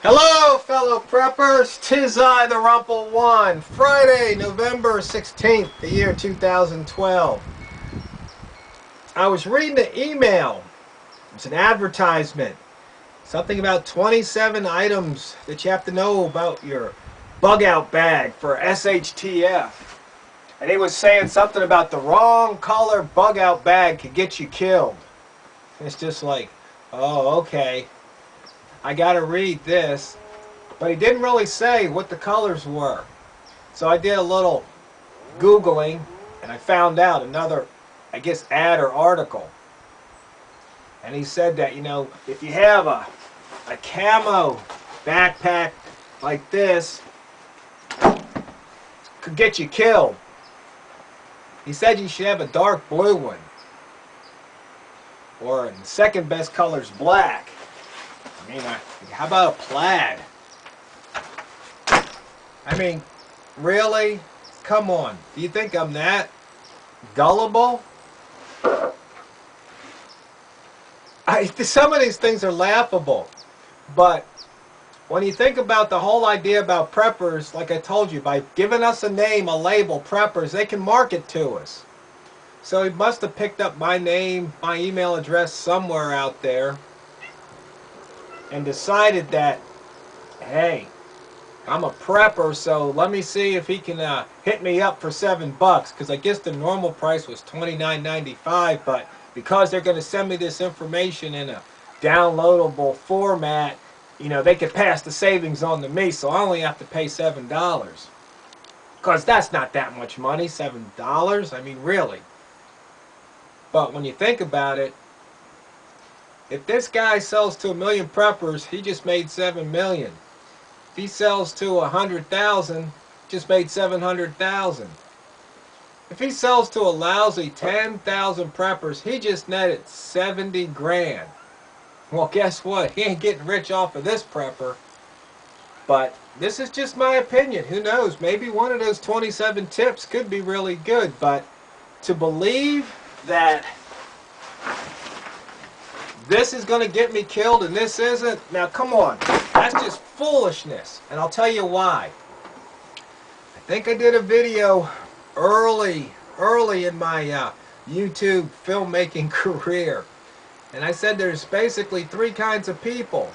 Hello, fellow preppers. 'Tis I, TheRumpledOne. Friday, November 16th, the year 2012. I was reading the email. It's an advertisement. Something about 27 items that you have to know about your bug out bag for SHTF. And he was saying something about the wrong color bug out bag could get you killed. It's just like, oh, okay. I gotta read this. But he didn't really say what the colors were. So I did a little Googling and I found out another, I guess, ad or article. And he said that, if you have a camo backpack like this, it could get you killed. He said you should have a dark blue one. Or the second best color is black. I mean, how about a plaid? I mean, really? Come on. Do you think I'm that gullible? Some of these things are laughable. But when you think about the whole idea about preppers, like I told you, by giving us a name, a label, preppers, they can market to us. So he must have picked up my name, my email address somewhere out there and decided that, hey, I'm a prepper, so let me see if he can hit me up for $7, because I guess the normal price was $29.95, but because they're going to send me this information in a downloadable format, they could pass the savings on to me, so I only have to pay $7. Because that's not that much money, $7. I mean, really. But when you think about it, if this guy sells to 1 million preppers, he just made $7 million. If he sells to 100,000, just made 700,000. If he sells to a lousy 10,000 preppers, he just netted 70 grand. Well, guess what? He ain't getting rich off of this prepper. But this is just my opinion. Who knows? Maybe one of those 27 tips could be really good. But to believe that this is going to get me killed and this isn't, now come on. That's just foolishness. And I'll tell you why. I think I did a video early in my YouTube filmmaking career. And I said there's basically 3 kinds of people.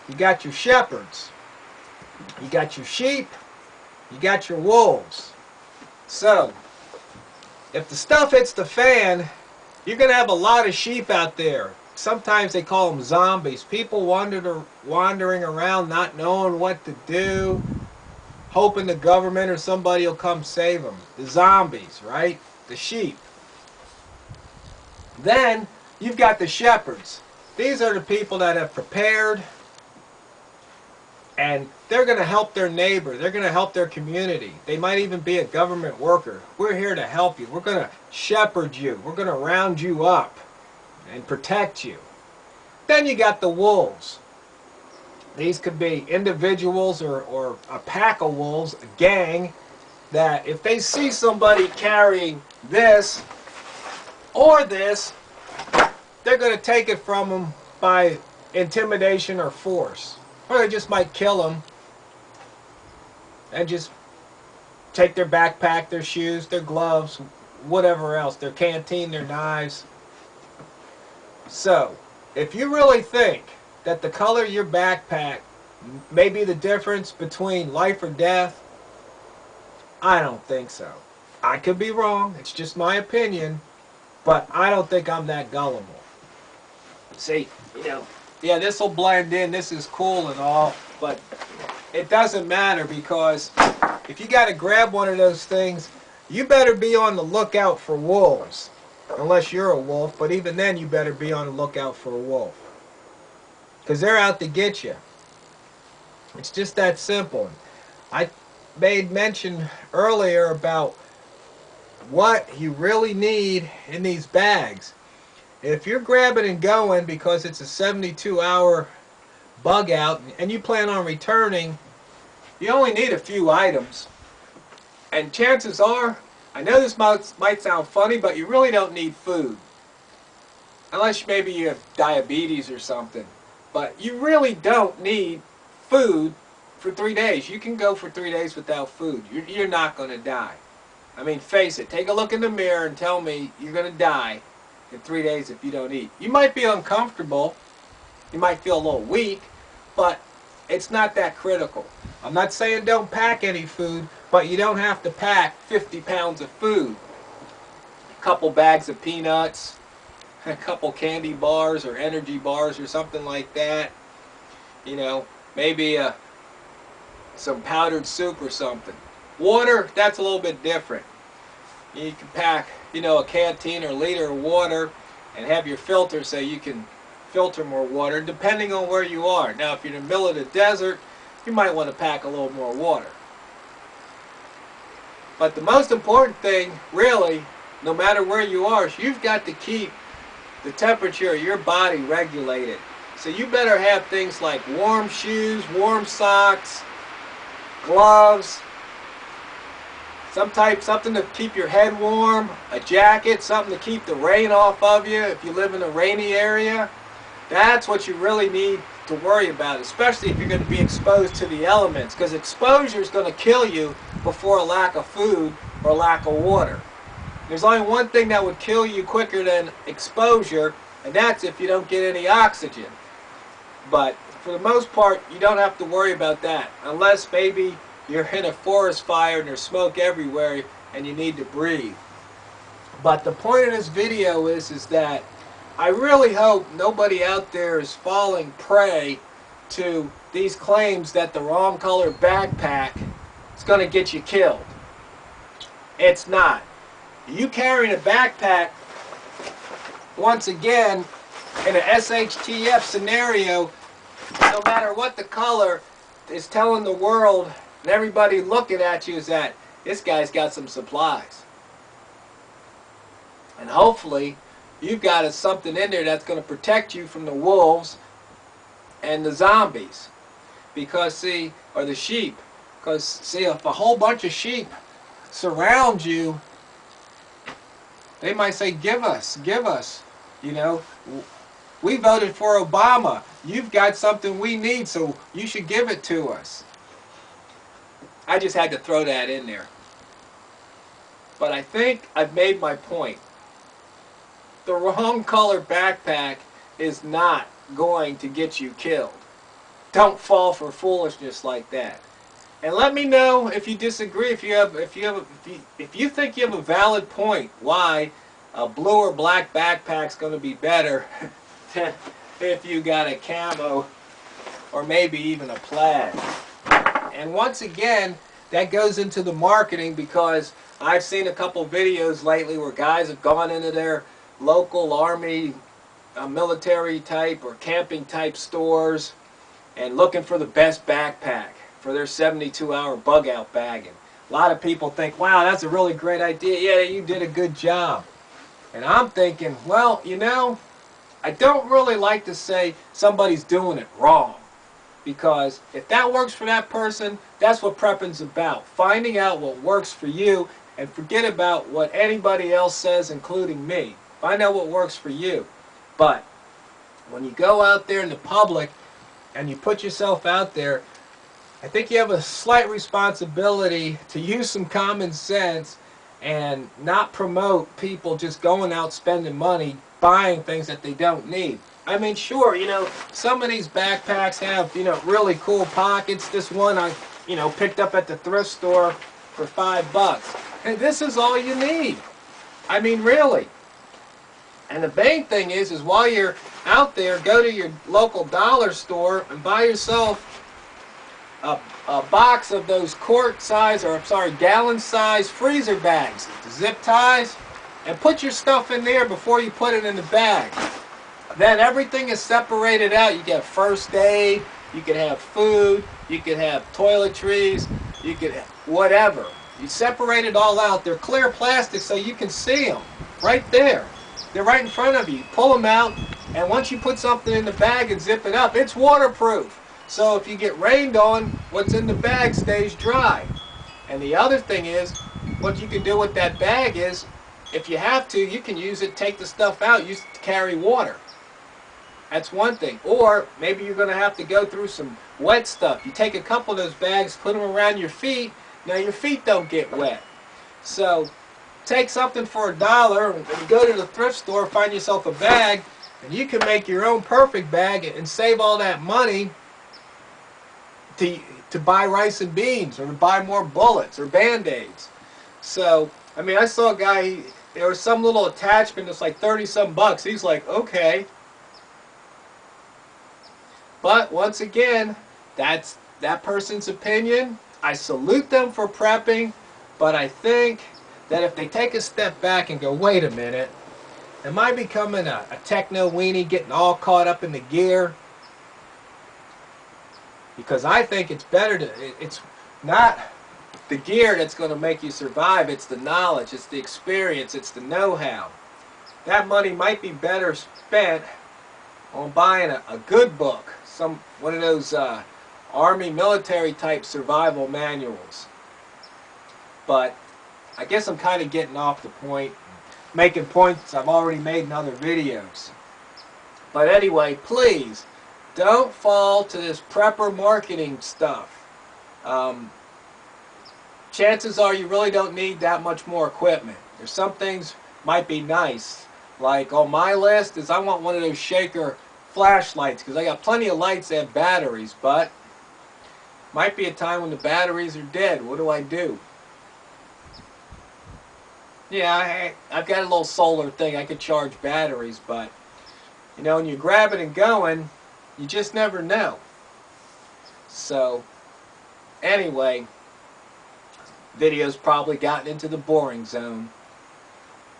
You got your shepherds. You got your sheep. You got your wolves. So, if the stuff hits the fan, you're going to have a lot of sheep out there. Sometimes they call them zombies. People wandering around not knowing what to do, hoping the government or somebody will come save them. The zombies, right? The sheep. Then you've got the shepherds. These are the people that have prepared, and they're going to help their neighbor. They're going to help their community. They might even be a government worker. We're here to help you. We're going to shepherd you. We're going to round you up and protect you. Then you got the wolves. These could be individuals or a pack of wolves, a gang, that if they see somebody carrying this or this, they're going to take it from them by intimidation or force. Or they just might kill them and just take their backpack, their shoes, their gloves, whatever else, their canteen, their knives. So, if you really think that the color of your backpack may be the difference between life or death, I don't think so. I could be wrong. It's just my opinion. But I don't think I'm that gullible. See, yeah, this will blend in. This is cool and all. But it doesn't matter, because if you got to grab one of those things, you better be on the lookout for wolves. Unless you're a wolf. But even then, you better be on the lookout for a wolf. Because they're out to get you. It's just that simple. I made mention earlier about what you really need in these bags. If you're grabbing and going because it's a 72-hour bug out and you plan on returning, you only need a few items. And chances are, I know this might sound funny, but you really don't need food. Unless maybe you have diabetes or something. But you really don't need food for 3 days. You can go for 3 days without food. You're not going to die. I mean, face it. Take a look in the mirror and tell me you're going to die in 3 days if you don't eat. You might be uncomfortable. You might feel a little weak, but it's not that critical. I'm not saying don't pack any food, but you don't have to pack 50 pounds of food. A couple bags of peanuts, a couple candy bars or energy bars or something like that. You know, maybe some powdered soup or something. Water, that's a little bit different. You can pack, you know, a canteen or liter of water and have your filter so you can filter more water depending on where you are. Now, if you're in the middle of the desert, you might want to pack a little more water. But the most important thing, really, no matter where you are, is you've got to keep the temperature of your body regulated. So you better have things like warm shoes, warm socks, gloves, something to keep your head warm, a jacket, something to keep the rain off of you if you live in a rainy area. That's what you really need to worry about, especially if you're going to be exposed to the elements, because exposure is going to kill you before a lack of food or lack of water. There's only one thing that would kill you quicker than exposure, and that's if you don't get any oxygen. But for the most part, you don't have to worry about that, unless maybe you're in a forest fire and there's smoke everywhere and you need to breathe. But the point of this video is that I really hope nobody out there is falling prey to these claims that the wrong color backpack is going to get you killed. It's not. You carrying a backpack, once again, in an SHTF scenario, no matter what the color, is telling the world and everybody looking at you is that this guy's got some supplies. And hopefully, you've got something in there that's going to protect you from the wolves and the zombies. Because, see, or the sheep. Because, see, if a whole bunch of sheep surround you, they might say, give us, you know. We voted for Obama. You've got something we need, so you should give it to us. I just had to throw that in there. But I think I've made my point. The wrong color backpack is not going to get you killed. Don't fall for foolishness like that. And let me know if you disagree. If you think you have a valid point why a blue or black backpack's going to be better than if you got a camo or maybe even a plaid. And once again, that goes into the marketing, because I've seen a couple videos lately where guys have gone into their local army, military type or camping type stores and looking for the best backpack for their 72-hour bug out bagging. A lot of people think, wow, that's a really great idea. Yeah, you did a good job. And I'm thinking, well, you know, I don't really like to say somebody's doing it wrong. Because if that works for that person, that's what prepping's about. Finding out what works for you and forget about what anybody else says, including me. Find out what works for you. But when you go out there in the public and you put yourself out there, I think you have a slight responsibility to use some common sense and not promote people just going out spending money buying things that they don't need. I mean, sure, you know, some of these backpacks have, you know, really cool pockets. This one I, you know, picked up at the thrift store for $5. And this is all you need. I mean, really. And the main thing is while you're out there, go to your local dollar store and buy yourself a box of those gallon-size freezer bags, the zip ties, and put your stuff in there before you put it in the bag. Then everything is separated out. You get first aid, you can have food, you can have toiletries, you can have whatever. You separate it all out. They're clear plastic so you can see them right there. They're right in front of you. Pull them out, and once you put something in the bag and zip it up, it's waterproof. So if you get rained on, what's in the bag stays dry. And the other thing is, what you can do with that bag is, if you have to, you can use it, take the stuff out, use it to carry water. That's one thing. Or maybe you're going to have to go through some wet stuff. You take a couple of those bags, put them around your feet. Now your feet don't get wet. So take something for $1 and go to the thrift store, find yourself a bag, and you can make your own perfect bag and save all that money to buy rice and beans or to buy more bullets or Band-Aids. So, I mean, I saw a guy, there was some little attachment that's like 30-some bucks. He's like, okay. But once again, that's that person's opinion. I salute them for prepping, but I think that if they take a step back and go, wait a minute, am I becoming a techno weenie, getting all caught up in the gear? Because I think it's better to, it's not the gear that's going to make you survive, it's the knowledge, it's the experience, it's the know-how. That money might be better spent on buying a good book, one of those Army military type survival manuals. But I guess I'm kind of getting off the point, making points I've already made in other videos. But anyway, please don't fall to this prepper marketing stuff. Chances are you really don't need that much more equipment. There's some things might be nice. Like on my list is I want one of those shaker flashlights because I got plenty of lights that have batteries, but might be a time when the batteries are dead. What do I do? Yeah, I've got a little solar thing. I could charge batteries, but you know, when you grab it and going, you just never know. So, anyway, video's probably gotten into the boring zone.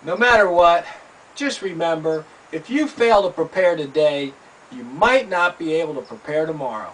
No matter what, just remember, if you fail to prepare today, you might not be able to prepare tomorrow.